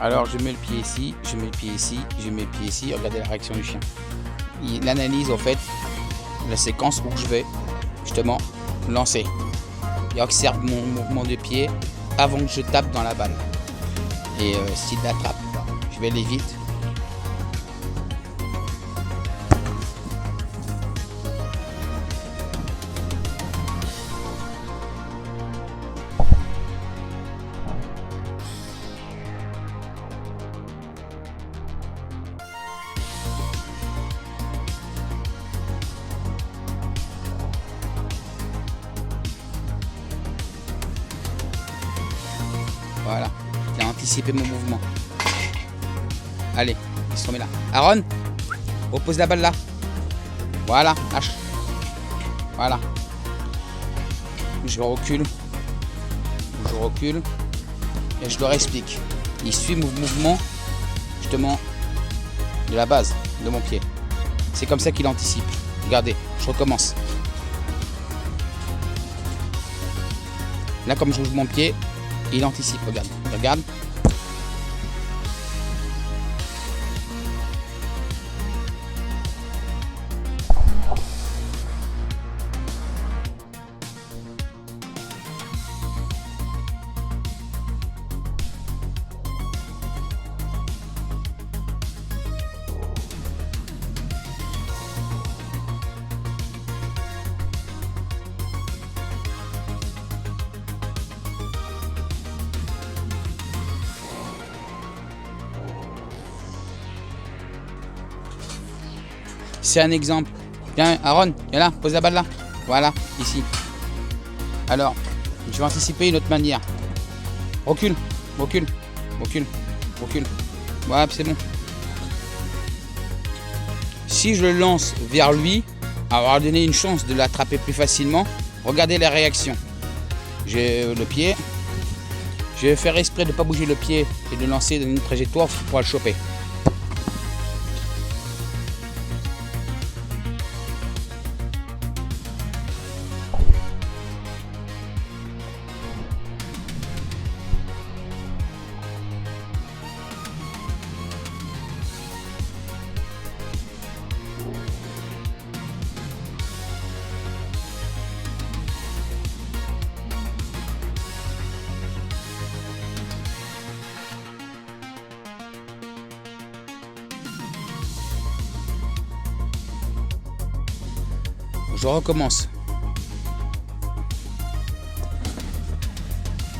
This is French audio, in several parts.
Alors je mets le pied ici, je mets le pied ici, je mets le pied ici. Regardez la réaction du chien. Il analyse en fait la séquence où je vais justement lancer. Il observe mon mouvement de pied avant que je tape dans la balle. Et s'il l'attrape, je vais aller vite. Voilà, il a anticipé mon mouvement. Allez, il se remet là. Aaron, repose la balle là. Voilà, lâche. Voilà. Je recule. Je recule. Et je leur explique. Il suit mon mouvement, justement, de la base de mon pied. C'est comme ça qu'il anticipe. Regardez, je recommence. Là, comme je bouge mon pied, il anticipe, regarde, regarde. C'est un exemple. Viens, Aaron, viens là, pose la balle là. Voilà, ici. Alors, je vais anticiper une autre manière. Recule, recule, recule, recule. Voilà, c'est bon. Si je le lance vers lui, avoir donné une chance de l'attraper plus facilement, regardez la réaction. J'ai le pied. Je vais faire exprès de ne pas bouger le pied et de lancer dans une trajectoire pour le choper. Je recommence.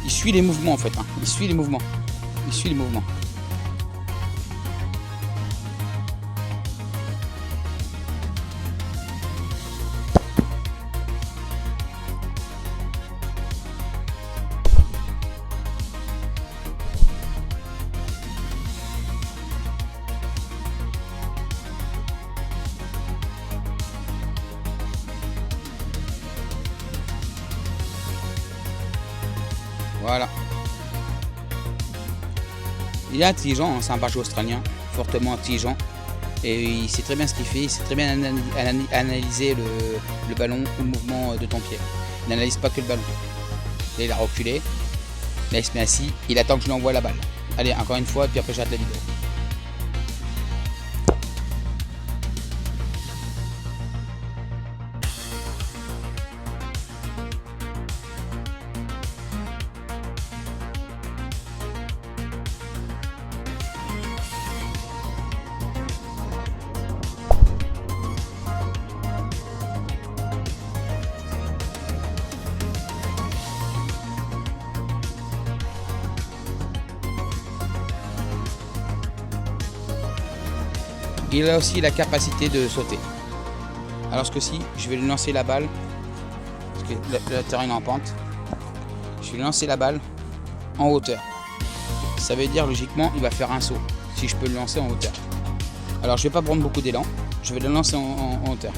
Il suit les mouvements en fait. Hein. Il suit les mouvements. Il suit les mouvements. Voilà. Il est intelligent, hein, c'est un berger australien, fortement intelligent. Et il sait très bien ce qu'il fait, il sait très bien analyser le ballon ou le mouvement de ton pied. Il n'analyse pas que le ballon. Là, il a reculé. Là, il se met assis. Il attend que je lui envoie la balle. Allez, encore une fois, et puis après, j'arrête la vidéo. Il a aussi la capacité de sauter. Alors ce que si, je vais lui lancer la balle, parce que le terrain est en pente, je vais lui lancer la balle en hauteur. Ça veut dire logiquement, il va faire un saut, si je peux le lancer en hauteur. Alors je ne vais pas prendre beaucoup d'élan, je vais le lancer en hauteur.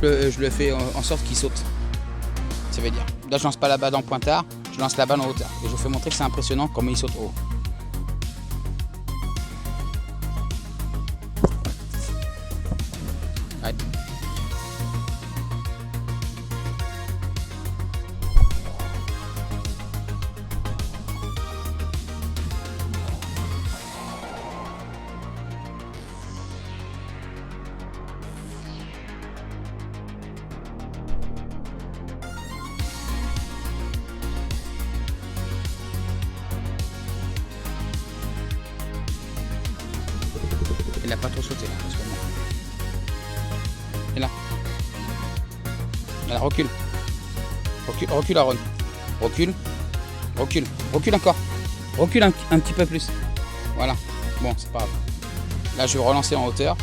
je le fais en sorte qu'il saute. Ça veut dire, là je lance pas la balle en pointard, je lance la balle en hauteur. Et je vous fais montrer que c'est impressionnant comment il saute haut. Ouais. Il n'a pas trop sauté là en ce moment. Et là. Alors recule. Recule Aaron. Recule. Recule encore. Recule un petit peu plus. Voilà. Bon, c'est pas grave. Là, je vais relancer en hauteur.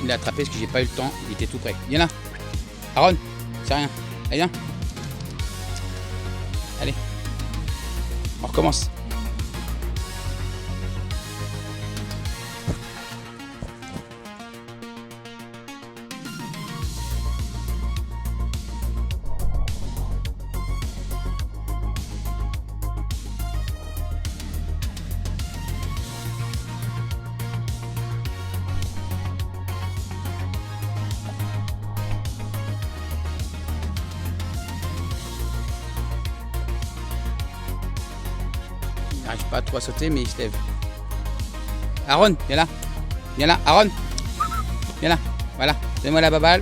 Il l'a attrapé parce que j'ai pas eu le temps. Il était tout près. Viens là. Aaron, c'est rien. Allez, viens. Allez. On recommence. Il n'arrive pas trop à sauter, mais il se lève. Aaron, viens là. Viens là, Aaron. Viens là. Voilà. Donne-moi la baballe.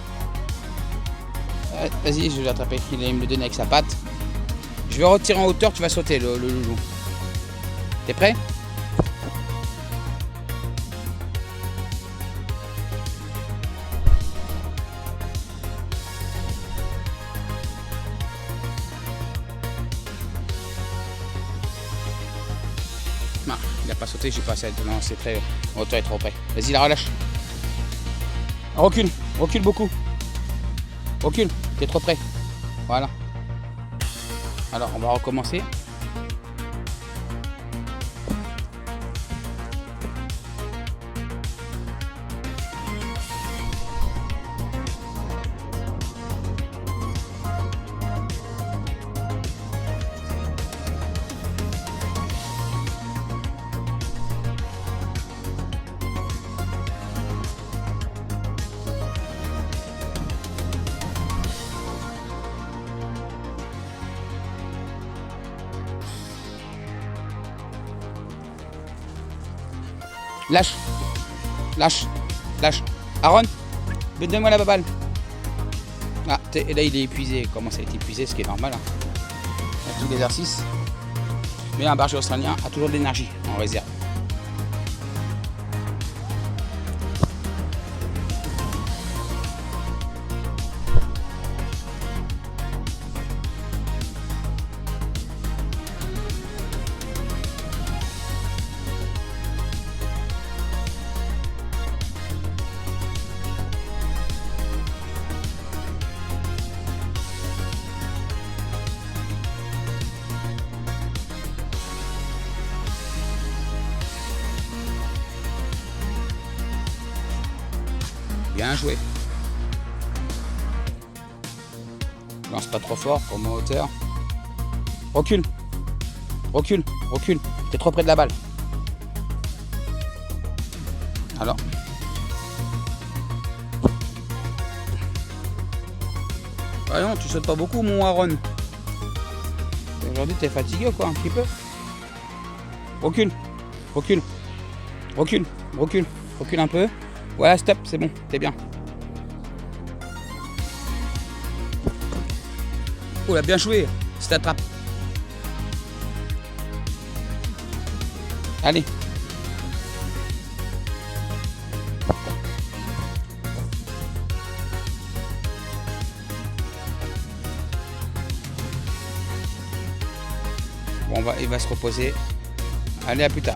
Vas-y, je vais l'attraper. Il aime me le donner avec sa patte. Je vais retirer en hauteur, tu vas sauter, le loulou. T'es prêt? Non, il n'a pas sauté, j'ai pas assez. Non, c'est très. En hauteur est trop près. Vas-y, la relâche. Recule, recule beaucoup. Recule, t'es trop près. Voilà. Alors, on va recommencer. Lâche. Lâche. Lâche. Aaron, donne-moi la baballe. Ah, et là il est épuisé. Il commence à être épuisé, ce qui est normal. Hein. Avec tout l'exercice. Mais un berger australien a toujours de l'énergie en réserve. Bien joué. Lance pas trop fort pour ma hauteur. Recule. Recule. Recule. T'es trop près de la balle. Alors. Voyons, tu sautes pas beaucoup, mon Aaron. Aujourd'hui, t'es fatigué quoi, un petit peu. Recule. Recule. Recule. Recule. Recule un peu. Voilà, stop, c'est bon, t'es bien. Oh, là, bien joué, c'est t'attrape. Allez. Bon, il va se reposer. Allez, à plus tard.